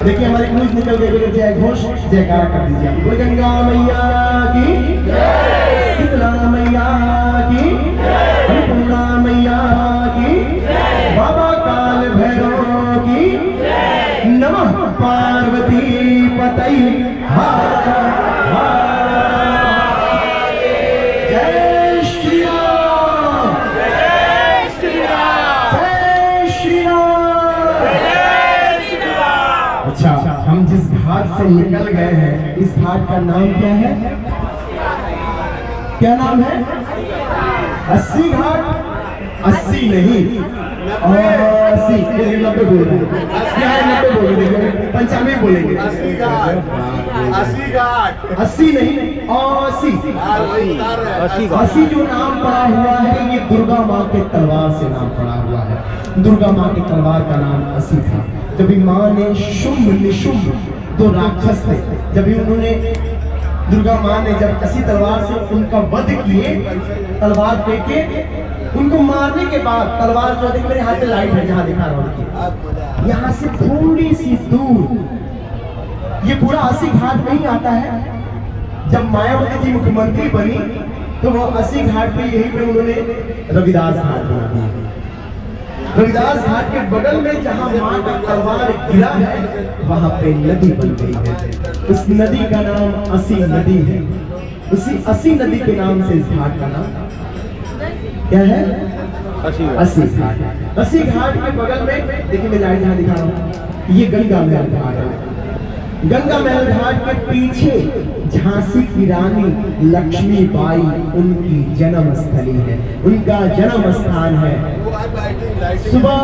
देखिए हमारे क्रूज निकल गए, जय घोष जयकारा कर दीजिए। बोल गंगा मैया की जय, शीतला मैया की जय, अन्नपूर्णा मैया की जय, बाबा काल भैरव की जय, नमः पार्वती पतई हर हर। जय श्री राम, जय श्री राम, जय श्री राम, जय श्री राम। अच्छा, हम जिस घाट से निकल गए हैं इस घाट का नाम क्या है? क्या नाम है? 80 घाट। 80 नहीं और 80 90 बोल रहे हैं, 90 बोल रहे हैं, 95 बोलेंगे। 80 घाट, 80 घाट, 80 नहीं और 80। 80 जो नाम पड़ा हुआ है ये दुर्गा माँ के तलवार से नाम पड़ा हुआ है। दुर्गा माँ की तलवार का नाम 80 था। जब माँ ने शुंभ निशुंभ दो राक्षस थे, जब उन्होंने दुर्गा माँ ने जब 80 तलवार से उनका वध किए, तलवार फेंके, उनको मारने के बाद तलवार जो देख मेरे हाथ में लाइट है जहाँ दिखा रहा हूँ, यहाँ से थोड़ी सी दूर ये पूरा 80 घाट में ही आता है। जब मायावती जी मुख्यमंत्री बनी तो वो 80 घाट पे यहीं पे उन्होंने रविदास घाट बना दिया। रविदास घाट के बगल में जहाँ माँ का तलवार गिरा है वहां पे नदी बन गई है। उस नदी का नाम 80 नदी है। उसी 80 नदी के नाम से इस घाट का नाम क्या है? 80 घाट। 80 घाट के बगल में देखिए मैं लाइट जहाँ दिखा रहा हूँ, ये गंगा महल घाट है। गंगा महल घाट के पीछे झांसी की रानी लक्ष्मीबाई उनकी जन्म स्थली है, उनका जन्म स्थान है। सुबह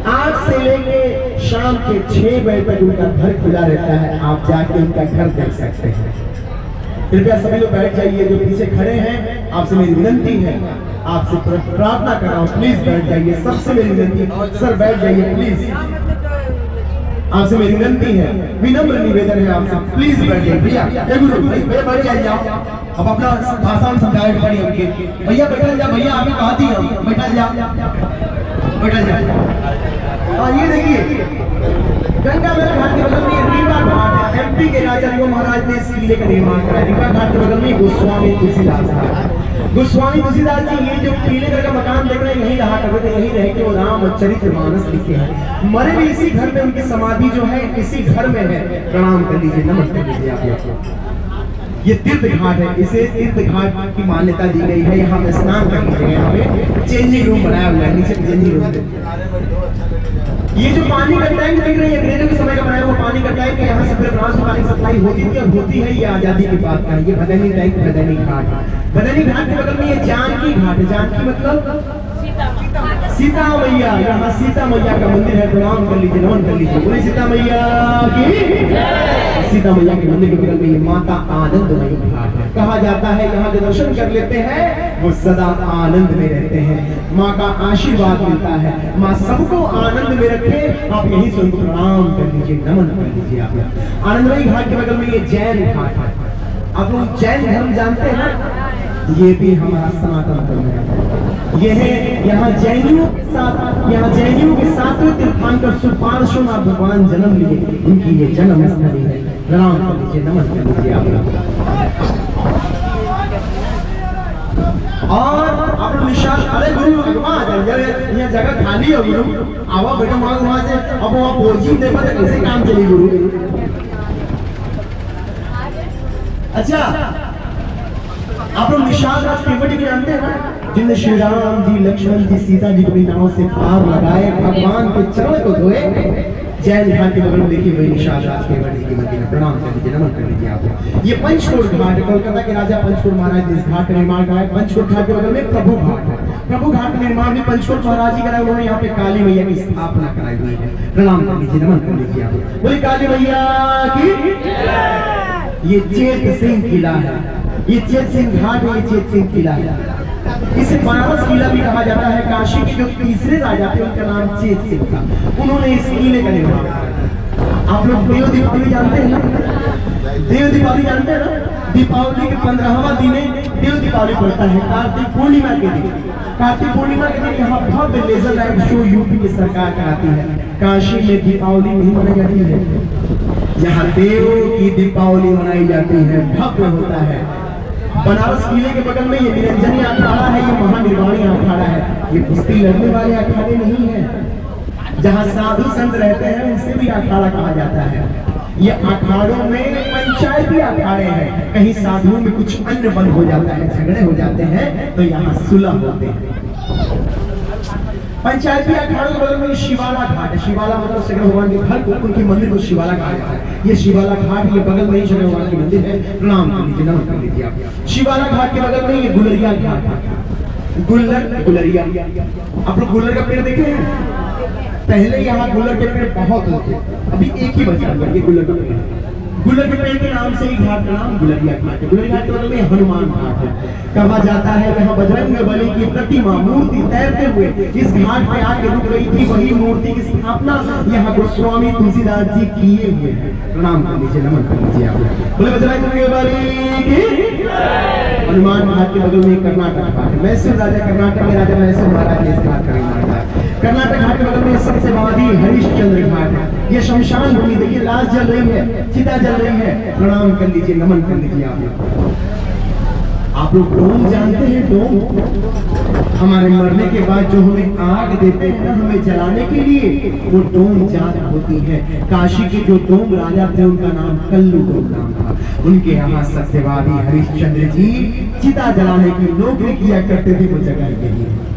8 से लेके शाम के 6 बजे तक उनका घर खुला रहता है। आप जाके उनका घर देख सकते हैं। कृपया सभी लोग बैठ जाइए। जो पीछे खड़े हैं आपसे मेरी विनंती है, आपसे प्रार्थना कर रहा हूँ, प्लीज बैठ जाइए। सबसे मेरी विनंती, सर बैठ जाइए प्लीज। आपसे मेरी विनंती है, विनम्र निवेदन है आपसे, प्लीज बैठ जाइए। भैया भैया बैठ जाइए आप। अब अपना भाषा में समझाए पड़ी हमके। भैया बैठा जा, भैया आपने कहा थी हम बैठा जा, बैठा जा। और ये देखिए गंगा महल घाट के बगल में रीवा घाट है। एमपी के राजा को महाराज ने इस किले का निर्माण कराया। रीवा घाट के बगल में गोस्वामी तुलसीदास घाट। गोस्वामी तुलसीदास जी ये जो पीले कलर का मकान देख रहे हैं यही रहा करते थे, यही रह के वो रामचरितमानस लिखे हैं। मरे भी इसी घर में, उनकी समाधि जो है इसी घर में है। प्रणाम कर लीजिए, नमस्ते कीजिए आप। ये तीर्थ घाट है, इसे तीर्थ घाट की मान्यता दी गई है। यहाँ पे स्नान कर लीजिए। यहाँ पे चेंजिंग रूम बनाया हुआ है, नीचे चेंजिंग रूम। ये जो पानी का टैंक देख रहे हैं अंग्रेजों के समय का बनाया हुआ पानी का टैंक है। यहाँ से फिर फ्रांस में पानी सप्लाई होती थी और होती है, ये आजादी के बाद का। ये भदैनी टैंक, भदैनी घाट। भदैनी घाट के बगल में ये जानकी घाट है। जानकी मतलब सीता मैया। यहाँ सीता मैया का मंदिर है। प्रणाम कर लीजिए, नमन कर लीजिए। बोले सीता मैया की। सीता मैया के मंदिर के बगल में ये माता आनंदमयी घाट है। कहा जाता है यहाँ जो दर्शन कर लेते हैं वो सदा आनंद में रहते हैं, माँ का आशीर्वाद मिलता है। माँ सबको आनंद में रखे। आप यही सुन प्रणाम कर लीजिए, नमन कर लीजिए आप। आनंदमयी घाट के बगल में ये जैन घाट है। आप लोग जैन धर्म जानते हैं? ये भी हमारा सनातन धर्म है। ये है यहाँ जैनियों के साथ, यहाँ जैनियों के सातवें तीर्थंकर सुपार्श्वनाथ भगवान जन्म लिए, उनकी ये जन्म स्थली है। प्रणाम कर लीजिए, नमन कर लीजिए आप। और आप निशान, अरे गुरु यहाँ जगह खाली है गुरु, आवा बेटा वहां से। अब वहाँ पोजी देखो तो कैसे काम चली गुरु। अच्छा, आप लोग निषाद राज केवटी को जानते हैं ना, जिनने श्री राम जी, लक्ष्मण जी, सीता जी को नाव से पार लगाए, भगवान के चरण को धोए। जैन घाट के बगल में देखिए वही निषाद राज केवटी की मंदिर है। प्रणाम कर लीजिए, नमन कर लीजिए आप। ये पंचकोट घाट है। कोलकाता के राजा पंचकोट महाराज ने इस घाट का निर्माण कराया। पंचकोट घाट के बगल में प्रभु घाट है। प्रभु घाट का निर्माण भी पंचकोट महाराज जी कराया। उन्होंने यहाँ पे काली मैया की स्थापना कराई हुई है। प्रणाम कर लीजिए, नमन कर लीजिए आप। बोली काली मैया की। ये चेत सिंह किला है, ये चेत सिंह घाट है, ये चेत सिंह किला है। इसे बनारस किला भी कहा जाता है। काशी के जो तीसरे राजा थे उनका नाम चेत सिंह था, उन्होंने इस किले का निर्माण किया। आप लोग देव दीपावली जानते हैं ना? देव दीपावली जानते हैं ना? दीपावली के 15वां दिने देव दीपावली पड़ता है, कार्तिक पूर्णिमा के दिन। कार्तिक पूर्णिमा के दिन यहाँ भव्य लेजर लाइट शो यूपी की सरकार कराती है। काशी में दीपावली नहीं मनाई जाती है, यहाँ देवों की दीपावली मनाई जाती है, भव्य होता है। बनारस किले के बगल में ये निरंजनी अखाड़ा है, ये महानिर्वाणी अखाड़ा है। ये कुश्ती लड़ने वाले अखाड़े नहीं है, जहाँ साधु संत रहते हैं उनसे भी अखाड़ा कहा जाता है। ये अखाड़ों में पंचायती अखाड़े हैं, कहीं साधुओं में कुछ अन्य बंद हो जाता है, झगड़े हो जाते हैं, तो यहाँ सुलह होते हैं। पंचायती अखाड़ों के बगल में शिवाला घाट है। शिवाला मतलब शंकर भगवान के घर, उनके मंदिर को शिवाला कहा जाता है। ये शिवाला घाट के बगल में ही शंकर भगवान की मंदिर है। प्रणाम कर लीजिए, नमन कर लीजिए आप। शिवाला घाट के बगल में ये गुलरिया घाट है। गुलरिया, आप लोग गुलर का पेड़ देखे हैं? पहले यहाँ गुलर के पेड़ बहुत होते, अभी एक ही बचा हुआ ये गुलर का पेड़। गुलर के पेड़ के नाम से ही घाट का नाम गुलरिया घाट है। गुलरिया घाट के बगल में हनुमान घाट है। कहा जाता है यहाँ बजरंगबली की प्रतिमा मूर्ति तैरते हुए इस घाट पे आके रुक गई थी। वही मूर्ति की स्थापना यहाँ गोस्वामी तुलसीदास जी किए हुए हैं। प्रणाम कर लीजिए, नमन कर लीजिए आप। बोले बजरंगबली की। हनुमान घाट के बगल में कर्नाटक घाट है। मैसूर राजा, कर्नाटक के राजा मैसूर महाराज ने इस घाट का निर्माण किया। कर्नाटक घाट के बगल में सबसे बड़ी हरिश्चंद्र घाट है। ये शमशान भूमि, देखिए लाश जल रही है, चिता जल रही है। प्रणाम कर लीजिए, नमन कर लीजिए आप लोग डोम जानते हैं? डोम हमारे मरने के बाद जो हमें आग देते हैं ना, हमें जलाने के लिए, वो डोम जाग होती है। काशी के जो डोम राजा थे उनका नाम कल्लू डोम नाम था। उनके यहाँ सत्यवादी हरिश्चंद्र जी चिता जलाने की नौकरी किया करते थे, वो जगह यही है।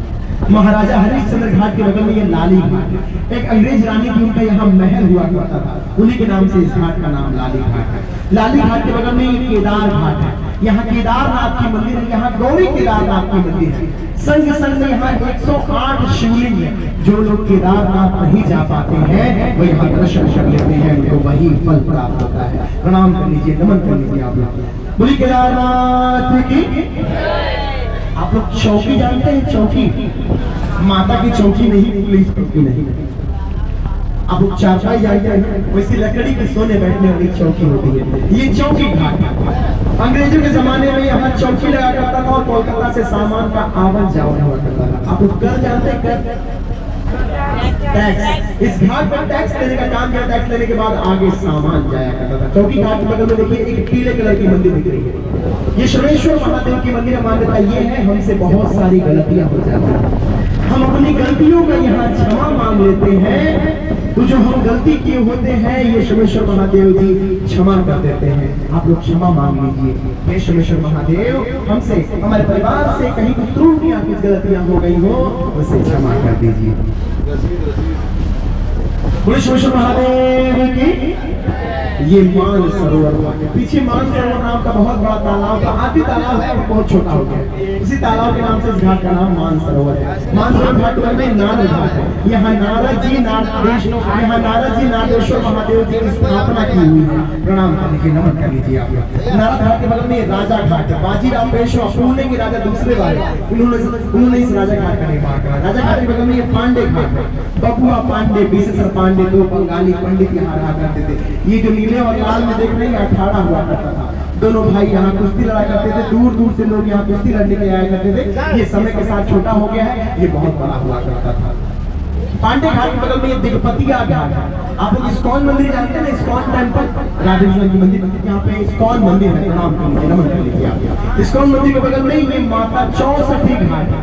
महाराजा हरिश्चंद्र घाट के बगल में ये लाली घाट है। एक अंग्रेज रानी की उनका यहाँ महल हुआ करता था, उन्हीं के नाम से इस घाट का नाम लाली घाट है। लाली घाट के बगल में ये केदार घाट है। यहाँ केदारनाथ की मंदिर है, यहाँ गौरी केदारनाथ की मंदिर है। संग संग में यहाँ 108 शिवलिंग है। जो लोग केदारनाथ नहीं जा पाते हैं वो यहाँ दर्शन कर लेते हैं, उनको वही फल प्राप्त होता है। प्रणाम कर लीजिए, नमन कर लीजिए आप लोग। बोलिए केदारनाथ की। आप लोग चौकी जानते हैं? चौकी, माता की चौकी नहीं, पुलिस चौकी नहीं। आप लोग चारपाई जानते हैं? वैसी लकड़ी के सोने बैठने वाली चौकी होती है, ये चौकी घाट है। अंग्रेजों के जमाने में यहाँ चौकी लगा करता था और कोलकाता से सामान का आवन जावन हुआ करता था। आप लोग कर जानते हैं? कर टैक्स, इस घाट पर टैक्स लेने का काम किया। टैक्स लेने के बाद आगे सामान जाया करता था। चौकी घाट के बगल में देखिए एक पीले कलर की मंदिर दिख रही है, ये शनेश्वर महादेव की मंदिर है। मान्यता ये है हमसे बहुत सारी गलतियां हो जाती हैं, हम अपनी गलतियों का यहाँ क्षमा मांग लेते हैं, तो जो हम गलती किए होते हैं ये शनेश्वर महादेव जी क्षमा कर देते हैं। आप लोग क्षमा मांग लीजिए, हे शनेश्वर महादेव हमसे, हमारे परिवार से कहीं कुछ त्रुटियां, कुछ गलतियां हो गई हो, उसे क्षमा कर दीजिए। शनेश्वर महादेव की। ये मान सरोवर है, पीछे मान सरोवर नाम का बहुत बड़ा तालाब, आदि तालाब है, बहुत छोटा हो गया, इसी तालाब के नाम से इस घाट का नाम मान सरोवर है। मान सरोवर घाट में नारद घाट है। यहाँ नारद जी नारदेश्वर महादेव जी की स्थापना की हुई है। प्रणाम कर लीजिए, नमन कर लीजिए आप। नारद घाट के बगल में राजा घाट है। बाजीराव पेशवा पुणे के राजा दूसरे वाले, उन्होंने इस राजा घाट का निर्माण करा। राजा घाट के बगल में ये पांडे घाट है। बबुआ पांडे, विशेषर पांडे, दो बंगाली पंडित यहाँ रहा करते थे। ये जो नीले और लाल में देख रहे हैं अखाड़ा हुआ करता था, दोनों भाई यहाँ कुश्ती लड़ा करते थे। दूर दूर से लोग यहाँ कुश्ती लड़ने के आया करते थे। ये समय के साथ छोटा हो गया है, ये बहुत बड़ा हुआ करता था। पांडे घाट के बगल में ये दिगपतिया घाट है। आप लोग इस्कॉन मंदिर जानते हैं ना? इस्कॉन टेम्पल, राधे कृष्ण की मंदिर, यहाँ पे इस्कॉन मंदिर है। प्रणाम कर लीजिए, नमन कर लीजिए आप। इस्कॉन मंदिर के बगल में ये माता 64 घाट है।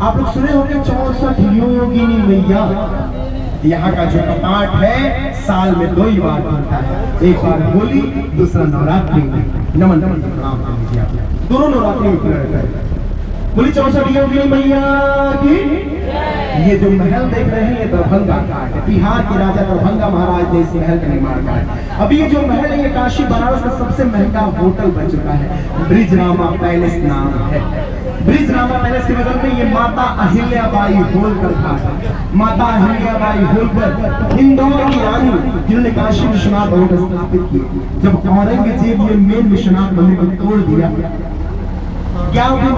आप लोग सुने होंगे 64 योगिनी मैया। यहाँ का जो कपाट है साल में 2 ही बार बनता है, एक बार होली, दूसरा नवरात्रि में। नमन नमन प्रणाम कर लीजिए आप। दोनों नवरात्रि में खुला रहता है। बोली 64 योगिनी मैया की। ये जो महल देख रहे हैं ये दरभंगा घाट है। बिहार के राजा दरभंगा महाराज ने इस महल का निर्माण किया। अभी ये जो महल है ये काशी बनारस का सबसे महंगा होटल बन चुका है। ब्रिजरामा पैलेस नाम है। ब्रिजरामा पैलेस के बगल में ये माता अहिल्याबाई होलकर घाट है। माता अहिल्याबाई होलकर इंदौर की रानी, जिन्होंने काशी विश्वनाथ मंदिर स्थापित किया। जब औरंगजेब ने मेन विश्वनाथ मंदिर को तोड़ दिया, 11वीं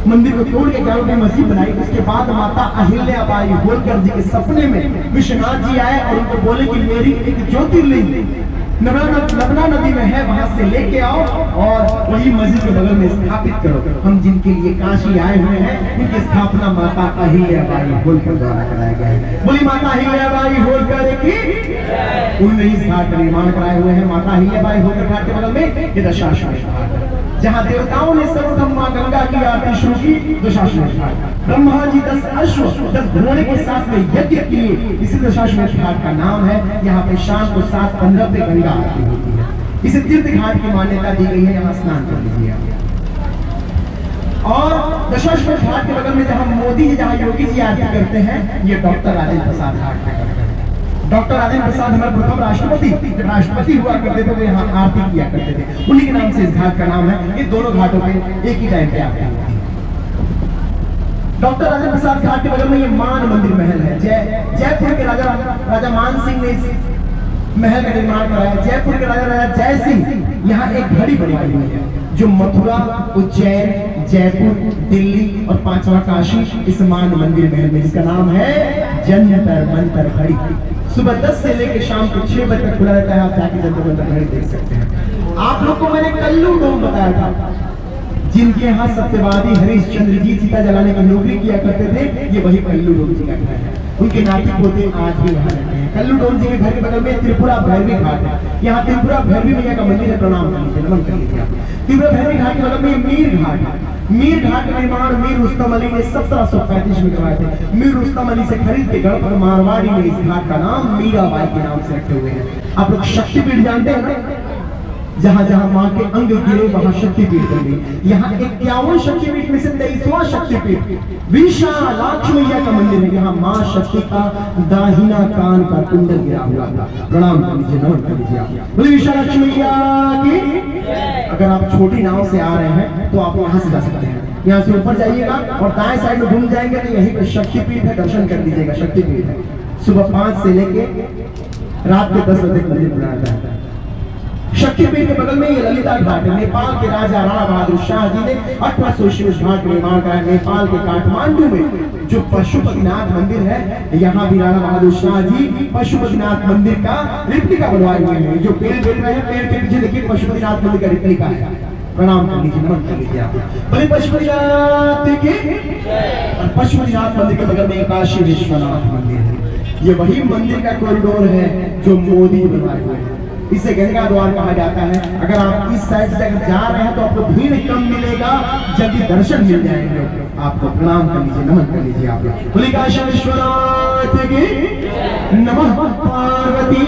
मंदिर को तोड़ के 11वीं मस्जिद बनाई। उसके बाद माता अहिल्याबाई होलकर जी के सपने में विश्वनाथ जी आए और उनको बोले कि मेरी एक ज्योतिर्लिंग नर्मदा नदी में है, वहां से लेके आओ और वही मस्जिद के बगल में स्थापित करो। हम जिनके लिए काशी आए हुए हैं उनकी स्थापना माता अहिल्याबाई होलकर द्वारा कराया गया है। बोली माता अहिल्याबाई होलकर की, उन्होंने इस घाट का निर्माण कराए हुए हैं। माता अहिल्याबाई होलकर घाट के बगल में ये दशाश्वमेध घाट है, जहाँ देवताओं ने सर्वप्रथम मां गंगा की आरती शुरू की। दशाश्वमेध घाट, ब्रह्मा जी 10 अश्व 10 घोड़े के साथ में यज्ञ किए, इसी दशाश्वमेध घाट का नाम है। यहाँ पे शाम को 7:15 पे गंगा आरती होती है। इसे तीर्थ घाट की मान्यता दी गई है, यहाँ स्नान कर लीजिए आप। और दशाश्वमेध घाट के बगल में जहाँ मोदी जी, जहाँ योगी जी आरती करते हैं, ये डॉक्टर राजेंद्र प्रसाद घाट में करते हैं। डॉक्टर राजेंद्र प्रसाद हमारे प्रथम राष्ट्रपति, जब राष्ट्रपति हुआ करते थे वो यहाँ आरती किया करते थे, उन्हीं के नाम से इस घाट का नाम है। ये दोनों घाटों पे एक ही टाइम पे आरती होती है। डॉक्टर राजेंद्र प्रसाद घाट के बगल में ये मान मंदिर महल है। जयपुर के राजा मान सिंह ने इस महल का निर्माण कराया। जयपुर के राजा जय सिंह यहाँ एक घड़ी बनवाई हुई है, जो मथुरा, उज्जैन, जयपुर, दिल्ली और 5वां काशी इस मान मंदिर महल में, जिसका नाम है जंतर मंतर घड़ी। सुबह 10 से लेकर शाम को 6 बजे तक खुला रहता है। आप जाके जंतर मंतर घड़ी देख सकते हैं। आप लोग को मैंने कल्लू डोम बताया था, जिनके यहाँ सत्यवादी हरिश्चंद्र जी चिता जलाने की नौकरी किया करते थे, ये वही कल्लू डोम जी का घर है। उनके नाती पोते आज भी वहाँ रहते हैं। कल्लू डोम जी के घर के बगल में त्रिपुरा भैरवी घाट है। यहाँ त्रिपुरा भैरवी मैया का मंदिर है, प्रणाम कर लीजिए, नमन कर लीजिए। त्रिपुरा भैरवी घाट के बगल में मीर घाट है। मीर घाट का निर्माण मीर रुस्तम अली ने 1735 में करवाए थे। मीर रुस्तम अली से खरीद के गढ़ मारवाड़ी ने इस घाट का नाम मीराबाई के नाम से रखे हुए हैं। आप लोग शक्तिपीठ जानते हैं ना, जहां जहां मां के अंग गिरे वहां शक्तिपीठ बन गई। यहाँ 51 शक्तिपीठ में से 23वां शक्तिपीठ विशालाक्षी मैया का मंदिर है। यहाँ मां शक्ति का दाहिना कान का कुंडल गिरा हुआ था। प्रणाम कर लीजिए, नमन कर लीजिए आप। बोलिए विशालाक्षी मैया की। अगर आप छोटी नाव से आ रहे हैं तो आप यहाँ से जा सकते हैं। यहाँ से ऊपर जाइएगा और दाएं साइड में घूम जाएंगे तो यहीं पे शक्तिपीठ है, दर्शन कर लीजिएगा। शक्तिपीठ है, सुबह 5 से लेके रात के 10 बजे तक मंदिर खुला रहता है। शक्तिपीठ के बगल में ये ललिता घाट है। नेपाल के राजा राणा बहादुर शाह जी ने 1800 घाट निर्माण कराया। नेपाल के काठमांडू में जो पशुपतिनाथ मंदिर है, यहाँ भी राणा बहादुर शाह जी पशुपतिनाथ मंदिर का रेप्लिका बनवाए हुए हैं। जो पेड़ देख रहे हैं, पेड़ के पीछे देखिए पशुपतिनाथ मंदिर का रेप्लिका है। प्रणाम कर लीजिए, नमन कर लीजिए आप। बोले पशुपतिनाथ की। और पशुपतिनाथ मंदिर के बगल में काशी विश्वनाथ मंदिर है। ये वही मंदिर का कॉरिडोर है जो मोदी बनवाए हुए हैं। इसे गंगा द्वार कहा जाता है। अगर आप इस साइड से अगर जा रहे हैं तो आपको भीड़ कम मिलेगा, जल्दी दर्शन मिल जाएंगे आपको। प्रणाम कर लीजिए, नमन कर लीजिए आप। बोले काशी विश्वनाथ की। नमः पार्वती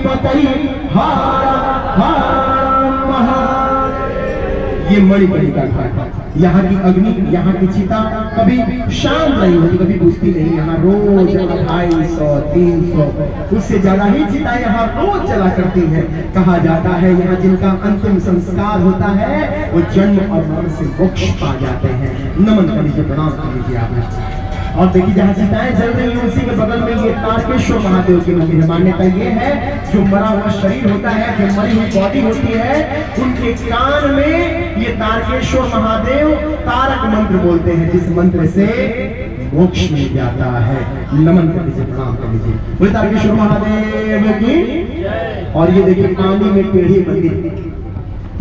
पतई हारा हारा। ये मणिकर्णिका घाट है। यहाँ की अग्नि, यहाँ की चिता कभी शांत नहीं होती, कभी बुझती नहीं। यहाँ रोज 250, 300 उससे ज्यादा ही चिता यहाँ रोज चला करती है। कहा जाता है यहाँ जिनका अंतिम संस्कार होता है वो जन्म और मरण से मोक्ष पा जाते हैं। नमन कर लीजिए, प्रणाम कर लीजिए आप। और देखिए जहाँ चिताएं जल रही है उसी के बगल में ये तारकेश्वर महादेव की मंदिर है। मान्यता ये है जो मरा हुआ शरीर होता है, जो मरी हुई बॉडी होती है, उनके कान में ये तारकेश्वर महादेव तारक मंत्र बोलते हैं, जिस मंत्र से मोक्ष मिल जाता है। नमन कर लीजिए, प्रणाम कर लीजिए। बोले तारकेश्वर महादेव की। और ये देखिए पानी में टेढ़ी मंदिर,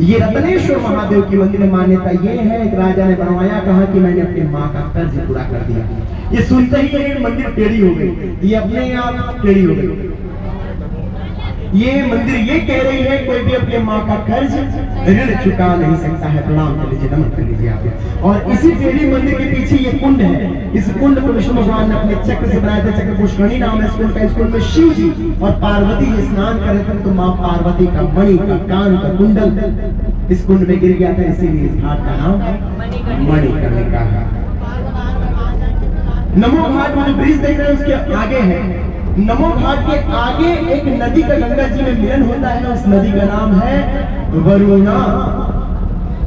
ये रत्नेश्वर महादेव की मंदिर में मान्यता ये है, एक राजा ने बनवाया, कहा कि मैंने अपनी माँ का कर्ज पूरा कर दिया। ये सुनते ही ये मंदिर टेढ़ी हो गई, ये अपने आप टेढ़ी हो गई। ये मंदिर ये कह रही है कोई भी अपने माँ का कर्ज ऋण चुका नहीं सकता है। प्रणाम कर लीजिए, नमन कर लीजिए आप। और इसी टेढ़ी मंदिर के पीछे ये कुंड है। इस कुंड को विष्णु भगवान ने अपने चक्र से बनाया था, चक्र पुष्करणी नाम है इस कुंड का। इस कुंड में शिव जी और पार्वती जी स्नान कर रहे थे, तो माँ पार्वती का मणि का कान का कुंडल इस कुंड में गिर गया था, इसीलिए इस घाट का नाम मणिकर्णिका है। नमो घाट में जो ब्रिज देख रहे हैं उसके आगे है। नमो घाट के आगे एक नदी का गंगा जी में मिलन होता है, उस नदी का नाम है वरुणा।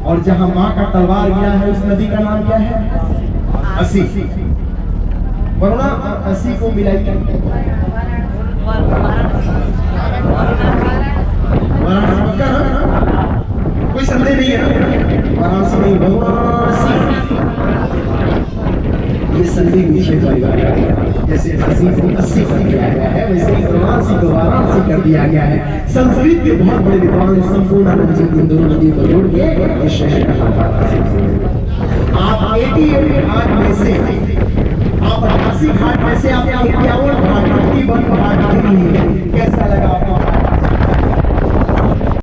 और जहां मां का तलवार गिरा है उस नदी का नाम क्या है? असी। वरुणा और असी को मिलाइए, वाराणसी। कोई संदेह नहीं है, वाराणसी नहीं, वरुणा संधि निषेध परिवार कर दिया। जैसे 80 को 80 कर दिया गया है, वैसे 83 को 82 कर दिया गया है। संस्कृत के बहुत बड़े विद्वान संपूर्ण इन दोनों नदियों को जोड़ के इस शहर का नाम आप 88 घाट में से, आप 88 घाट में से आपने 51 घाट 51 घाट कैसा लगा आपको?